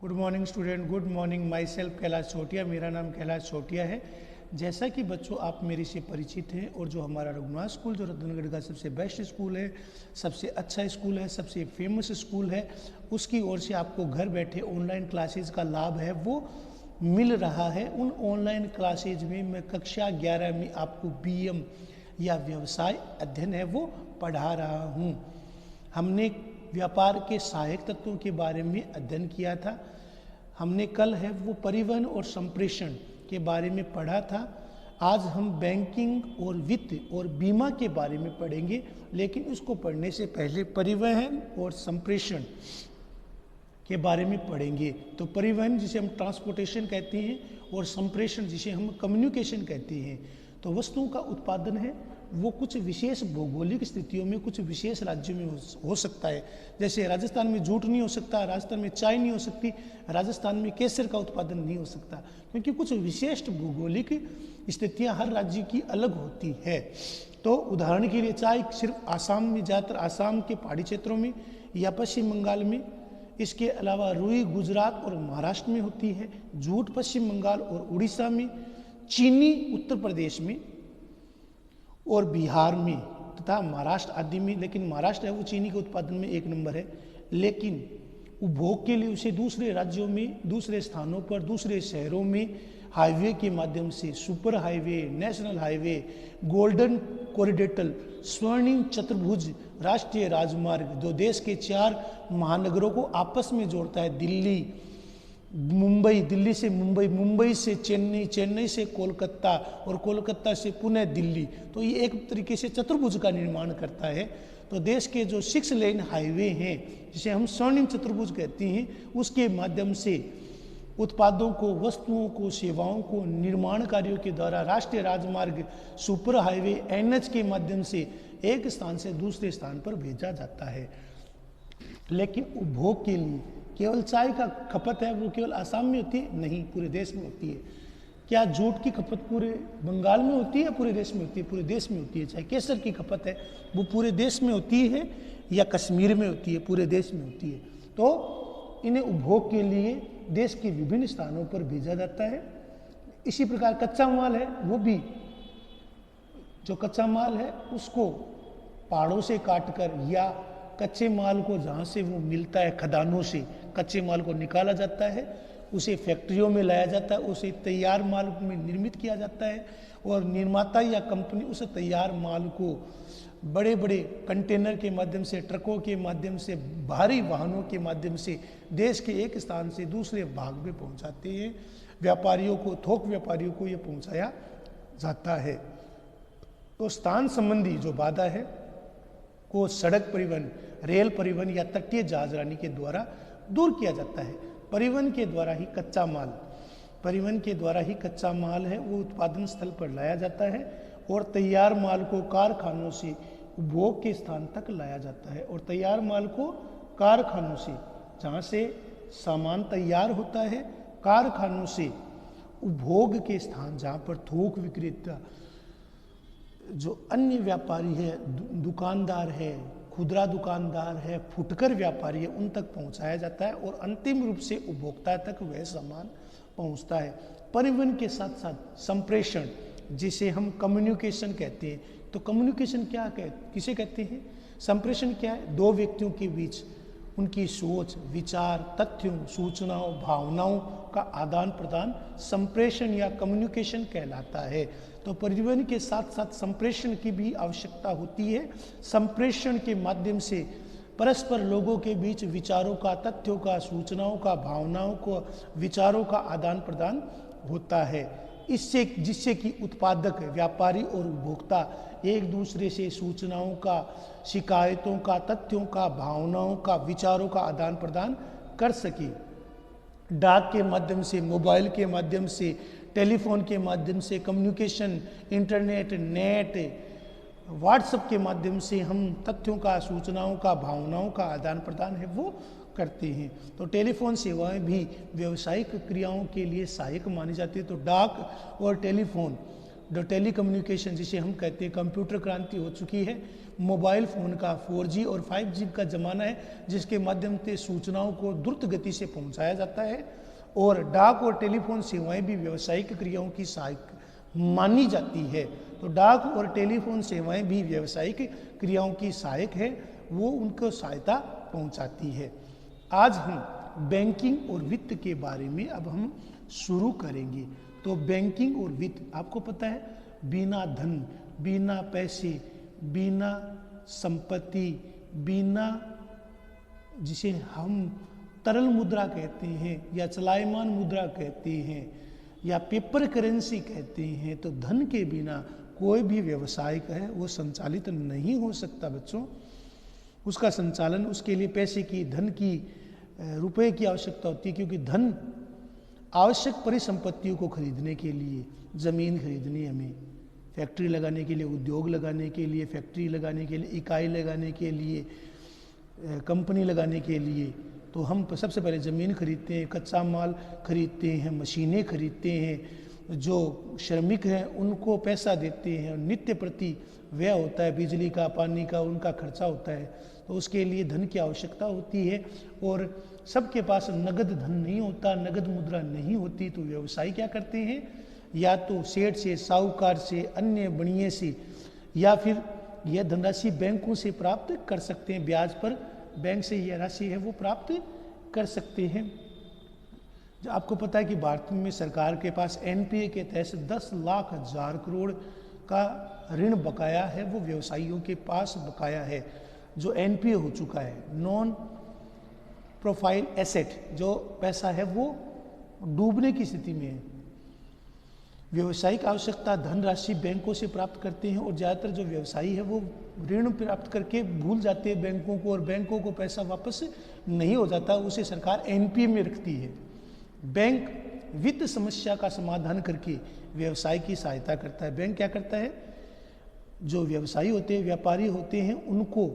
Good morning student, good morning. My self Kailash छोटिया, मेरा नाम कैलाश छोटिया है। जैसा कि बच्चों आप मेरे से परिचित हैं और जो हमारा रघुनाथ स्कूल जो रतनगढ़ का सबसे बेस्ट स्कूल है, सबसे अच्छा स्कूल है, सबसे फेमस स्कूल है, उसकी ओर से आपको घर बैठे ऑनलाइन क्लासेज का लाभ है वो मिल रहा है। उन ऑनलाइन क्लासेज में मैं कक्षा 11 में आपको बीएम या व्यवसाय अध्ययन है वो पढ़ा रहा हूँ। हमने व्यापार के सहायक तत्वों के बारे में अध्ययन किया था। हमने कल है वो परिवहन और संप्रेषण के बारे में पढ़ा था। आज हम बैंकिंग और वित्त और बीमा के बारे में पढ़ेंगे, लेकिन उसको पढ़ने से पहले परिवहन और संप्रेषण के बारे में पढ़ेंगे। तो परिवहन जिसे हम ट्रांसपोर्टेशन कहते हैं और संप्रेषण जिसे हम कम्युनिकेशन कहते हैं। तो वस्तुओं का उत्पादन है वो कुछ विशेष भौगोलिक स्थितियों में कुछ विशेष राज्यों में हो सकता है। जैसे राजस्थान में जूट नहीं हो सकता, राजस्थान में चाय नहीं हो सकती, राजस्थान में केसर का उत्पादन नहीं हो सकता, क्योंकि कुछ विशेष भौगोलिक स्थितियां हर राज्य की अलग होती है। तो उदाहरण के लिए चाय सिर्फ आसाम में, ज़्यादातर आसाम के पहाड़ी क्षेत्रों में या पश्चिम बंगाल में, इसके अलावा रुई गुजरात और महाराष्ट्र में होती है, जूट पश्चिम बंगाल और उड़ीसा में, चीनी उत्तर प्रदेश में और बिहार में तथा महाराष्ट्र आदि में। लेकिन महाराष्ट्र है वो चीनी के उत्पादन में एक नंबर है, लेकिन उपभोग के लिए उसे दूसरे राज्यों में, दूसरे स्थानों पर, दूसरे शहरों में हाईवे के माध्यम से, super highway, national highway, golden corridor, स्वर्णिम चतुर्भुज राष्ट्रीय राजमार्ग जो देश के 4 महानगरों को आपस में जोड़ता है, दिल्ली, मुंबई, दिल्ली से मुंबई, मुंबई से चेन्नई, चेन्नई से कोलकाता और कोलकाता से पुणे दिल्ली, तो ये एक तरीके से चतुर्भुज का निर्माण करता है। तो देश के जो 6 लेन हाईवे हैं जिसे हम स्वर्णिम चतुर्भुज कहते हैं, उसके माध्यम से उत्पादों को, वस्तुओं को, सेवाओं को निर्माण कार्यों के द्वारा राष्ट्रीय राजमार्ग, सुपर हाईवे, एनएच के माध्यम से एक स्थान से दूसरे स्थान पर भेजा जाता है। लेकिन उपभोग के लिए केवल चाय का खपत है वो केवल आसाम में होती है? नहीं, पूरे देश में होती है। क्या जूट की खपत पूरे बंगाल में होती है? पूरे देश में होती है, पूरे देश में होती है। चाहे केसर की खपत है वो पूरे देश में होती है या कश्मीर में होती है, पूरे देश में होती है। तो इन्हें उपभोग के लिए देश के विभिन्न स्थानों पर भेजा जाता है। इसी प्रकार कच्चा माल है वो भी, जो कच्चा माल है उसको पहाड़ों से काटकर या कच्चे माल को जहाँ से वो मिलता है खदानों से कच्चे माल को निकाला जाता है, उसे फैक्ट्रियों में लाया जाता है, उसे तैयार माल में निर्मित किया जाता है और निर्माता या कंपनी उस तैयार माल को बड़े बड़े कंटेनर के माध्यम से, ट्रकों के माध्यम से, भारी वाहनों के माध्यम से देश के एक स्थान से दूसरे भाग में पहुंचाते हैं। व्यापारियों को, थोक व्यापारियों को ये पहुंचाया जाता है। तो स्थान संबंधी जो बाधा है को सड़क परिवहन, रेल परिवहन या तटीय जहाजरानी के द्वारा दूर किया जाता है। परिवहन के द्वारा ही कच्चा माल, परिवहन के द्वारा ही कच्चा माल है वो उत्पादन स्थल पर लाया जाता है और तैयार माल को कारखानों से उपभोग के स्थान तक लाया जाता है। और तैयार माल को कारखानों से, जहाँ से सामान तैयार होता है, कारखानों से उपभोग के स्थान जहाँ पर थोक विक्रेता, जो अन्य व्यापारी है, दुकानदार है, खुदरा दुकानदार है, फुटकर व्यापारी है, उन तक पहुंचाया जाता है और अंतिम रूप से उपभोक्ता तक वह सामान पहुंचता है। परिवहन के साथ साथ संप्रेषण जिसे हम कम्युनिकेशन कहते हैं। तो कम्युनिकेशन किसे कहते हैं? संप्रेषण क्या है? 2 व्यक्तियों के बीच उनकी सोच, विचार, तथ्यों, सूचनाओं, भावनाओं का आदान प्रदान संप्रेषण या कम्युनिकेशन कहलाता है। तो परिवहन के साथ साथ संप्रेषण की भी आवश्यकता होती है। संप्रेषण के माध्यम से परस्पर लोगों के बीच विचारों का, तथ्यों का, सूचनाओं का, भावनाओं को, विचारों का आदान प्रदान होता है। इससे जिससे कि उत्पादक, व्यापारी और उपभोक्ता एक दूसरे से सूचनाओं का, शिकायतों का, तथ्यों का, भावनाओं का, विचारों का आदान प्रदान कर सके। डाक के माध्यम से, मोबाइल के माध्यम से, टेलीफोन के माध्यम से कम्युनिकेशन, इंटरनेट, नेट, व्हाट्सएप के माध्यम से हम तथ्यों का, सूचनाओं का, भावनाओं का आदान प्रदान है वो करते हैं। तो टेलीफोन सेवाएं भी व्यावसायिक क्रियाओं के लिए सहायक मानी जाती है। तो डाक और टेलीफोन जो टेलीकम्युनिकेशन जिसे हम कहते हैं कंप्यूटर क्रांति हो चुकी है, मोबाइल फ़ोन का 4G और 5G का ज़माना है जिसके माध्यम से सूचनाओं को द्रुत गति से पहुंचाया जाता है, और डाक और टेलीफोन सेवाएं भी व्यावसायिक क्रियाओं की सहायक मानी जाती है। तो डाक और टेलीफोन सेवाएं भी व्यावसायिक क्रियाओं की सहायक है, वो उनको सहायता पहुंचाती है। आज हम बैंकिंग और वित्त के बारे में अब हम शुरू करेंगे। तो बैंकिंग और वित्त, आपको पता है बिना धन, बिना पैसे, बिना संपत्ति, बिना जिसे हम तरल मुद्रा कहते हैं या चलायमान मुद्रा कहते हैं या पेपर करेंसी कहते हैं, तो धन के बिना कोई भी व्यवसाय है वो संचालित नहीं हो सकता बच्चों। उसका संचालन, उसके लिए पैसे की, धन की, रुपए की आवश्यकता होती है, क्योंकि धन आवश्यक परिसंपत्तियों को खरीदने के लिए, ज़मीन खरीदनी हमें, फैक्ट्री लगाने के लिए, उद्योग लगाने के लिए, फैक्ट्री लगाने के लिए, इकाई लगाने के लिए, कंपनी लगाने के लिए, तो हम सबसे पहले ज़मीन खरीदते हैं, कच्चा माल खरीदते हैं, मशीनें खरीदते हैं, जो श्रमिक हैं उनको पैसा देते हैं, नित्य प्रति व्यय होता है, बिजली का, पानी का, उनका खर्चा होता है, तो उसके लिए धन की आवश्यकता होती है। और सबके पास नगद धन नहीं होता, नगद मुद्रा नहीं होती, तो व्यवसायी क्या करते हैं, या तो सेठ से, साहूकार से, अन्य बणिये से, या फिर यह धनराशि बैंकों से प्राप्त कर सकते हैं, ब्याज पर बैंक से यह राशि है वो प्राप्त कर सकते हैं। आपको पता है कि भारत में सरकार के पास एनपीए के तहत 10 लाख हजार करोड़ का ऋण बकाया है, वो व्यवसायियों के पास बकाया है, जो एनपीए हो चुका है, नॉन प्रोफाइल एसेट, जो पैसा है वो डूबने की स्थिति में है। व्यवसायिक आवश्यकता धनराशि बैंकों से प्राप्त करते हैं, और ज़्यादातर जो व्यवसायी है वो ऋण प्राप्त करके भूल जाते हैं बैंकों को, और बैंकों को पैसा वापस नहीं हो जाता, उसे सरकार एनपीए में रखती है। बैंक वित्त समस्या का समाधान करके व्यवसाय की सहायता करता है। बैंक क्या करता है, जो व्यवसायी होते हैं, व्यापारी होते हैं, उनको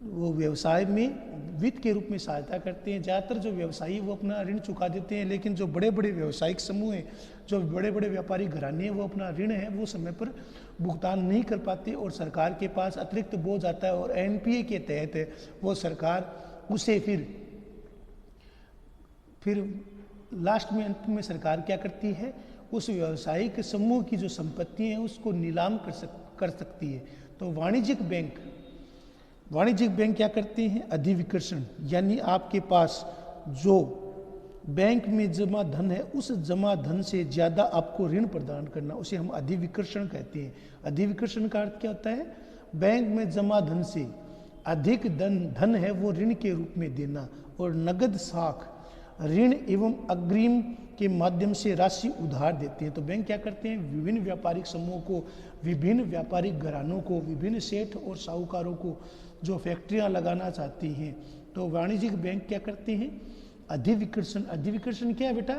वो व्यवसाय में वित्त के रूप में सहायता करते हैं। ज़्यादातर जो व्यवसायी वो अपना ऋण चुका देते हैं, लेकिन जो बड़े बड़े व्यवसायिक समूह हैं, जो बड़े बड़े व्यापारी घराने हैं, वो अपना ऋण है वो समय पर भुगतान नहीं कर पाते, और सरकार के पास अतिरिक्त बोझ आता है, और एनपीए के तहत वो सरकार उसे फिर लास्ट में, अंत में सरकार क्या करती है, उस व्यवसायिक समूह की जो संपत्ति है उसको नीलाम कर सकती है। तो वाणिज्यिक बैंक क्या करते हैं, अधिविकर्षण, यानी आपके पास जो बैंक में जमा धन है उस जमा धन से ज़्यादा आपको ऋण प्रदान करना, उसे हम अधिविकर्षण कहते हैं। अधिविकर्षण का अर्थ क्या होता है, बैंक में जमा धन से अधिक धन है वो ऋण के रूप में देना, और नगद साख ऋण एवं अग्रिम के माध्यम से राशि उधार देते हैं। तो बैंक क्या करते हैं, विभिन्न व्यापारिक समूहों को, विभिन्न व्यापारिक घरानों को, विभिन्न सेठ और साहूकारों को जो फैक्ट्रियां लगाना चाहती हैं, तो वाणिज्यिक बैंक क्या करते हैं, अधिविकर्षण। अधिविकर्षण क्या है बेटा,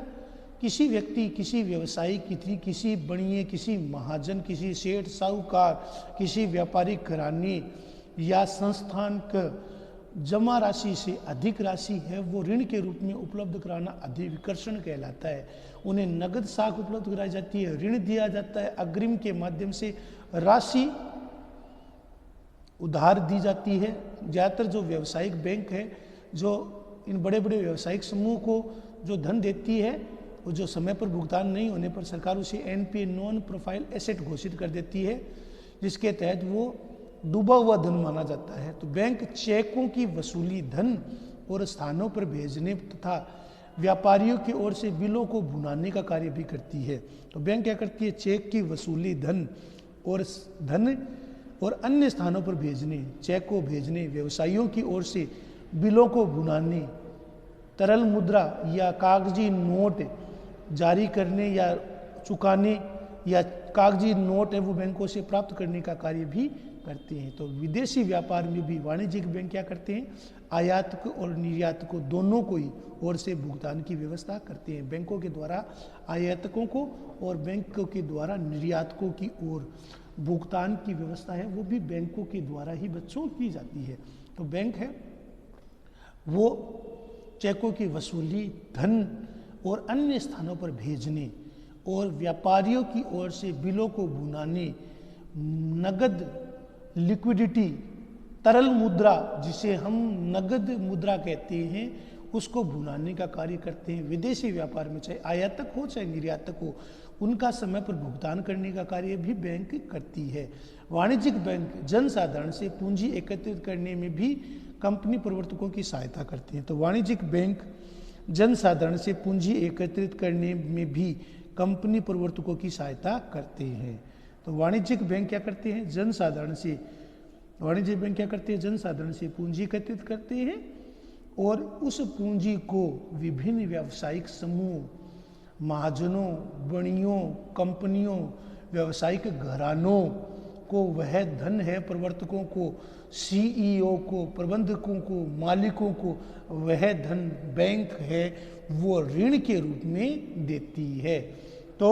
किसी व्यक्ति, किसी व्यवसायी, किसी बणिये, किसी महाजन, किसी सेठ साहूकार, किसी व्यापारिक घराने या संस्थान का जमा राशि से अधिक राशि है वो ऋण के रूप में उपलब्ध कराना अधिविकर्षण कहलाता है। उन्हें नगद साख उपलब्ध कराई जाती है, ऋण दिया जाता है, अग्रिम के माध्यम से राशि उधार दी जाती है। ज़्यादातर जो व्यावसायिक बैंक है जो इन बड़े बड़े व्यावसायिक समूह को जो धन देती है, वो जो समय पर भुगतान नहीं होने पर सरकार उसे एनपीए, नॉन प्रोफाइल एसेट घोषित कर देती है, जिसके तहत वो डूबा हुआ धन माना जाता है। तो बैंक चेकों की वसूली, धन और स्थानों पर भेजने तथा व्यापारियों की ओर से बिलों को भुनाने का कार्य भी करती है। तो बैंक क्या करती है, चेक की वसूली, धन और अन्य स्थानों पर भेजने, चेक को भेजने, व्यवसायियों की ओर से बिलों को भुनाने, तरल मुद्रा या कागजी नोट जारी करने या चुकाने, या कागजी नोट है वो बैंकों से प्राप्त करने का कार्य भी करते हैं। तो विदेशी व्यापार में भी वाणिज्यिक बैंक क्या करते हैं, आयात और निर्यात को दोनों को ही ओर से भुगतान की व्यवस्था करते हैं। बैंकों के द्वारा आयातकों को और बैंकों के द्वारा निर्यातकों की ओर भुगतान की व्यवस्था है वो भी बैंकों के द्वारा ही बच्चों की जाती है। तो बैंक है वो चेकों की वसूली, धन और अन्य स्थानों पर भेजने और व्यापारियों की ओर से बिलों को भुनाने, नगद लिक्विडिटी, तरल मुद्रा जिसे हम नगद मुद्रा कहते हैं, उसको भुनाने का कार्य करते हैं। विदेशी व्यापार में चाहे आयातक हो चाहे निर्यातक हो, उनका समय पर भुगतान करने का कार्य भी बैंक करती है। वाणिज्यिक बैंक जनसाधारण से पूंजी एकत्रित करने में भी कंपनी प्रवर्तकों की सहायता करते हैं। तो वाणिज्यिक बैंक जनसाधारण से पूंजी एकत्रित करने में भी कंपनी प्रवर्तकों की सहायता करते हैं। तो वाणिज्यिक बैंक क्या करते हैं? वाणिज्यिक बैंक क्या करते हैं? जनसाधारण से पूंजी एकत्रित करते हैं और उस पूंजी को विभिन्न व्यावसायिक समूह, महाजनों, बणियों, कंपनियों, व्यावसायिक घरानों को वह धन है, प्रवर्तकों को, सीईओ को, प्रबंधकों को, मालिकों को वह धन बैंक है वो ऋण के रूप में देती है। तो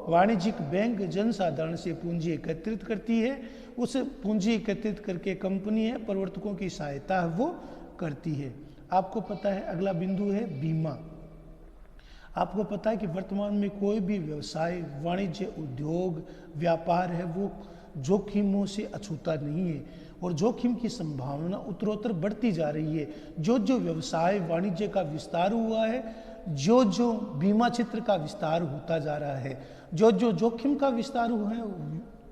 वाणिज्यिक बैंक जनसाधारण से पूंजी एकत्रित करती है, उस पूंजी एकत्रित करके कंपनी है प्रवर्तकों की सहायता वो करती है। आपको पता है अगला बिंदु है बीमा। आपको पता है कि वर्तमान में कोई भी व्यवसाय, वाणिज्य, उद्योग, व्यापार है वो जोखिमों से अछूता नहीं है और जोखिम की संभावना उत्तरोत्तर बढ़ती जा रही है। जो जो व्यवसाय वाणिज्य का विस्तार हुआ है, जो जो बीमा क्षेत्र का विस्तार होता जा रहा है, जो जो जोखिम का विस्तार हुआ है,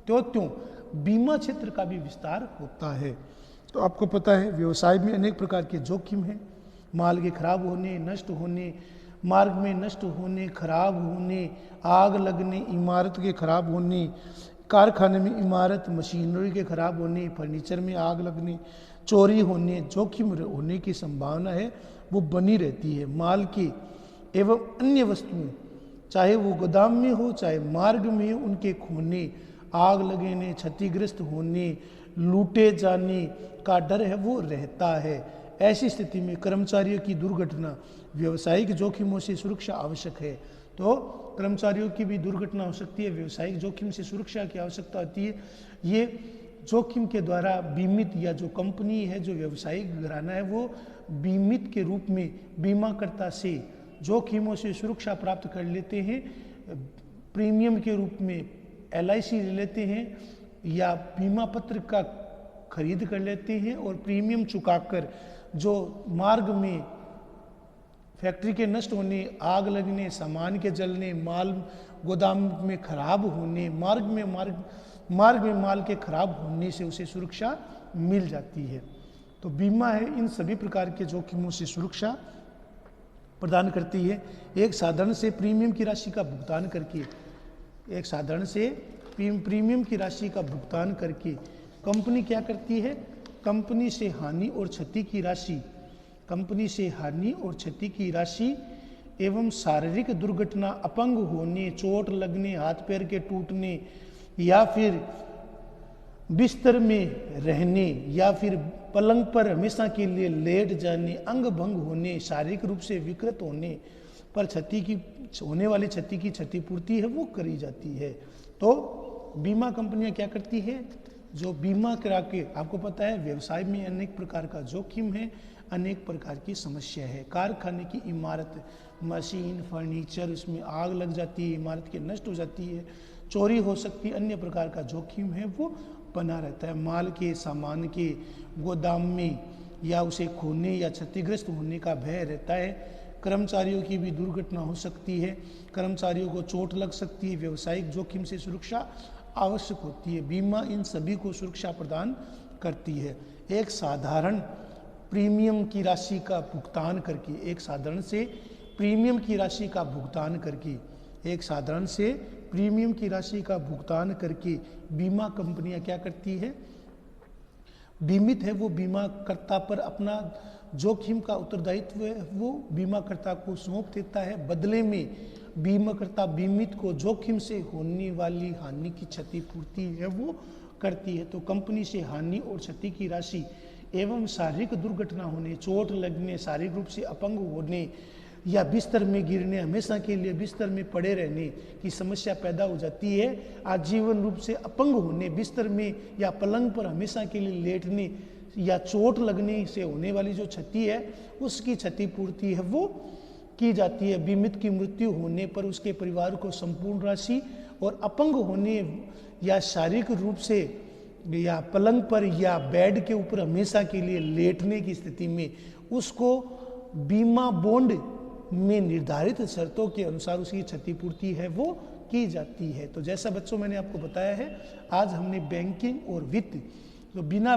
त्यों त्यों बीमा क्षेत्र का भी विस्तार होता है। तो आपको पता है व्यवसाय में अनेक प्रकार के जोखिम हैं। माल के खराब होने, नष्ट होने, मार्ग में नष्ट होने, खराब होने, आग लगने, इमारत के खराब होने, कारखाने में इमारत, मशीनरी के खराब होने, फर्नीचर में आग लगने, चोरी होने, जोखिम होने की संभावना है वो बनी रहती है। माल के एवं अन्य वस्तुएं चाहे वो गोदाम में हो चाहे मार्ग में, उनके खोने, आग लगने, क्षतिग्रस्त होने, लूटे जाने का डर है वो रहता है। ऐसी स्थिति में कर्मचारियों की दुर्घटना, व्यावसायिक जोखिमों से सुरक्षा आवश्यक है। तो कर्मचारियों की भी दुर्घटना हो सकती है, व्यावसायिक जोखिम से सुरक्षा की आवश्यकता होती है। ये जोखिम के द्वारा बीमित या जो कंपनी है, जो व्यावसायिक घराना है, वो बीमित के रूप में बीमाकर्ता से जोखिमों से सुरक्षा प्राप्त कर लेते हैं। प्रीमियम के रूप में LIC ले लेते हैं या बीमा पत्र का खरीद कर लेते हैं और प्रीमियम चुकाकर जो मार्ग में फैक्ट्री के नष्ट होने, आग लगने, सामान के जलने, माल गोदाम में खराब होने, मार्ग में माल के खराब होने से उसे सुरक्षा मिल जाती है। तो बीमा है इन सभी प्रकार के जोखिमों से सुरक्षा प्रदान करती है। एक साधारण से प्रीमियम की राशि का भुगतान करके कंपनी क्या करती है? कंपनी से हानि और क्षति की राशि एवं शारीरिक दुर्घटना, अपंग होने, चोट लगने, हाथ पैर के टूटने या फिर बिस्तर में रहने या फिर पलंग पर हमेशा के लिए लेट जाने, अंग भंग होने, शारीरिक रूप से विकृत होने पर होने वाली क्षति की क्षतिपूर्ति है वो करी जाती है। तो बीमा कंपनियां क्या करती है? जो बीमा करा के, आपको पता है व्यवसाय में अनेक प्रकार का जोखिम है, अनेक प्रकार की समस्या है। कारखाने की इमारत, मशीन, फर्नीचर, उसमें आग लग जाती है, इमारत के नष्ट हो जाती है, चोरी हो सकती है, अन्य प्रकार का जोखिम है वो बना रहता है। माल के, सामान के गोदाम में या उसे खोने या क्षतिग्रस्त होने का भय रहता है। कर्मचारियों की भी दुर्घटना हो सकती है, कर्मचारियों को चोट लग सकती है, व्यवसायिक जोखिम से सुरक्षा आवश्यक होती है। बीमा इन सभी को सुरक्षा प्रदान करती है। एक साधारण प्रीमियम की राशि का भुगतान करके बीमा कंपनियां क्या करती है? बीमित है वो बीमाकर्ता पर अपना जोखिम का उत्तरदायित्व है वो बीमाकर्ता को सौंप देता है। बदले में बीमाकर्ता बीमित को जोखिम से होने वाली हानि की क्षतिपूर्ति है वो करती है। तो कंपनी से हानि और क्षति की राशि एवं शारीरिक दुर्घटना होने, चोट लगने, शारीरिक रूप से अपंग होने या बिस्तर में गिरने, हमेशा के लिए बिस्तर में पड़े रहने की समस्या पैदा हो जाती है। आजीवन रूप से अपंग होने, बिस्तर में या पलंग पर हमेशा के लिए लेटने या चोट लगने से होने वाली जो क्षति है उसकी क्षतिपूर्ति है वो की जाती है। बीमित की मृत्यु होने पर उसके परिवार को संपूर्ण राशि और अपंग होने या शारीरिक रूप से या पलंग पर या बेड के ऊपर हमेशा के लिए लेटने की स्थिति में उसको बीमा बॉन्ड में निर्धारित शर्तों के अनुसार उसकी क्षतिपूर्ति है वो की जाती है। तो जैसा बच्चों मैंने आपको बताया है, आज हमने बैंकिंग और वित्त, तो बिना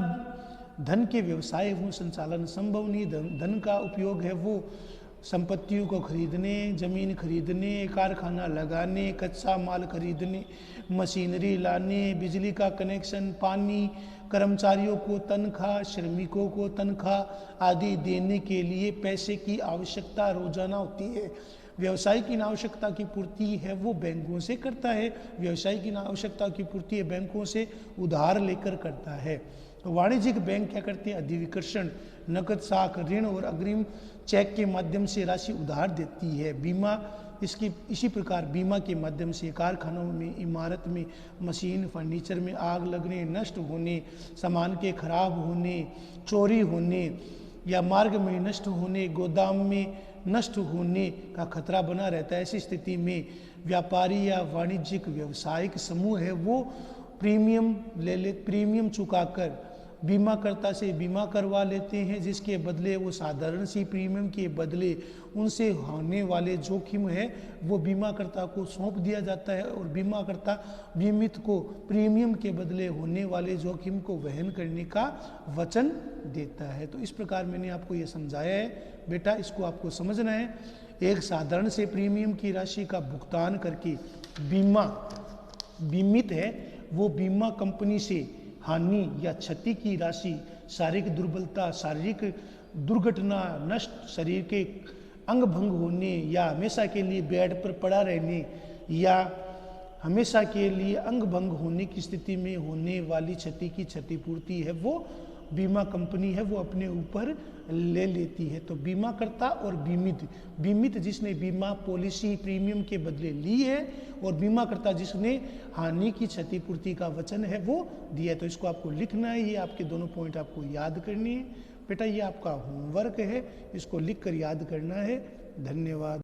धन के व्यवसाय वो संचालन संभव नहीं। धन का उपयोग है वो संपत्तियों को खरीदने, जमीन खरीदने, कारखाना लगाने, कच्चा माल खरीदने, मशीनरी लाने, बिजली का कनेक्शन, पानी, कर्मचारियों को तनख्वाह, श्रमिकों को तनख्वाह आदि देने के लिए पैसे की आवश्यकता रोजाना होती है। व्यवसाय की आवश्यकता की पूर्ति है वो बैंकों से करता है। व्यवसाय की आवश्यकता की पूर्ति है बैंकों से उधार लेकर करता है। तो वाणिज्यिक बैंक क्या करते हैं? अधिविकर्षण, नकद साख, ऋण और अग्रिम चेक के माध्यम से राशि उधार देती है। बीमा इसी प्रकार बीमा के माध्यम से कारखानों में, इमारत में, मशीन, फर्नीचर में आग लगने, नष्ट होने, सामान के खराब होने, चोरी होने या मार्ग में नष्ट होने, गोदाम में नष्ट होने का खतरा बना रहता है। ऐसी स्थिति में व्यापारी या वाणिज्यिक व्यावसायिक समूह है वो प्रीमियम चुकाकर बीमाकर्ता से बीमा करवा लेते हैं, जिसके बदले वो साधारण सी प्रीमियम के बदले उनसे होने वाले जोखिम है वो बीमाकर्ता को सौंप दिया जाता है और बीमाकर्ता बीमित को प्रीमियम के बदले होने वाले जोखिम को वहन करने का वचन देता है। तो इस प्रकार मैंने आपको ये समझाया है बेटा, इसको आपको समझना है। एक साधारण से प्रीमियम की राशि का भुगतान करके बीमित है वो बीमा कंपनी से हानि या क्षति की राशि, शारीरिक दुर्बलता, शारीरिक दुर्घटना, नष्ट शरीर के अंग भंग होने या हमेशा के लिए बेड पर पड़ा रहने या हमेशा के लिए अंग भंग होने की स्थिति में होने वाली क्षति की क्षतिपूर्ति है वो बीमा कंपनी है वो अपने ऊपर ले लेती है। तो बीमाकर्ता और बीमित जिसने बीमा पॉलिसी प्रीमियम के बदले ली है और बीमाकर्ता जिसने हानि की क्षतिपूर्ति का वचन है वो दिया है। तो इसको आपको लिखना है, ये आपके दोनों पॉइंट आपको याद करनी है बेटा, ये आपका होमवर्क है, इसको लिख कर याद करना है। धन्यवाद।